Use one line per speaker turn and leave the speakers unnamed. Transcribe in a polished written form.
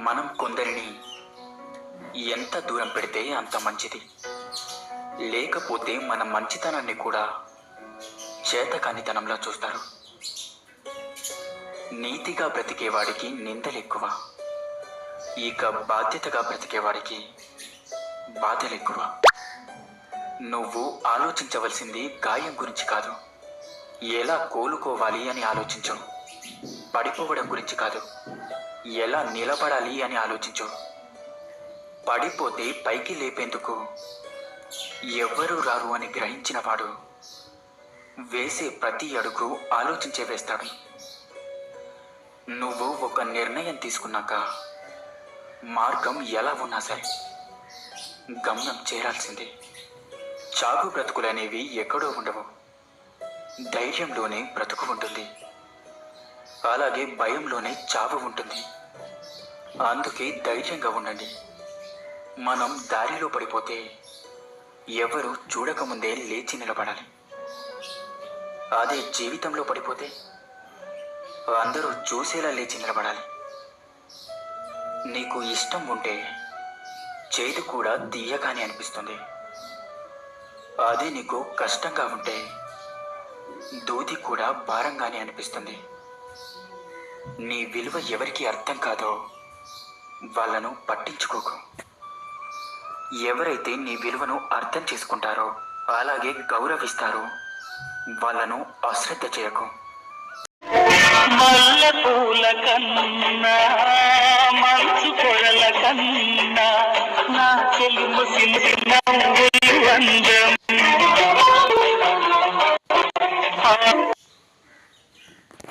మనం కొందరిని ఎంత దూరం పెడితే అంత మంచిది. లేకపోతే మన మంచితనాన్ని కూడా చేతకానితనంలా చూస్తారు. నీతిగా బ్రతికేవాడికి నిందలెక్కువ, ఇక బాధ్యతగా బ్రతికేవాడికి బాధలెక్కువ. నువ్వు ఆలోచించవలసింది గాయం గురించి కాదు, ఎలా కోలుకోవాలి అని ఆలోచించు. పడిపోవడం గురించి కాదు, ఎలా నిలబడాలి అని ఆలోచించు. పడిపోతే పైకి లేపేందుకు ఎవ్వరూ రారు అని గ్రహించిన వాడు వేసే ప్రతి అడుగు ఆలోచించే వేస్తాడు. నువ్వు ఒక నిర్ణయం తీసుకున్నాక మార్గం ఎలా ఉన్నా సరే గమ్యం చేరాల్సిందే. చాగు బ్రతుకులనేవి ఎక్కడో ఉండవు, ధైర్యంలోనే బ్రతుకు ఉంటుంది, అలాగే భయంలోనే చావు ఉంటుంది. అందుకే ధైర్యంగా ఉండండి. మనం దారిలో పడిపోతే ఎవరు చూడకముందే లేచి నిలబడాలి. అదే జీవితంలో పడిపోతే అందరూ చూసేలా లేచి నిలబడాలి. నీకు ఇష్టం ఉంటే చేదు కూడా తీయగానే అనిపిస్తుంది. అదే నీకు కష్టంగా ఉంటే దూది కూడా భారంగానే అనిపిస్తుంది. నీ విలువ ఎవరికి అర్థం కాదో వాళ్ళను పట్టించుకోకు. ఎవరైతే నీ విలువను అర్థం చేసుకుంటారో అలాగే గౌరవిస్తారో వాళ్ళను అశ్రద్ధ చేయకు.
మల్లెపూల కన్నా మంచు పొరల కన్నా నా చెలుము సిన్న అందం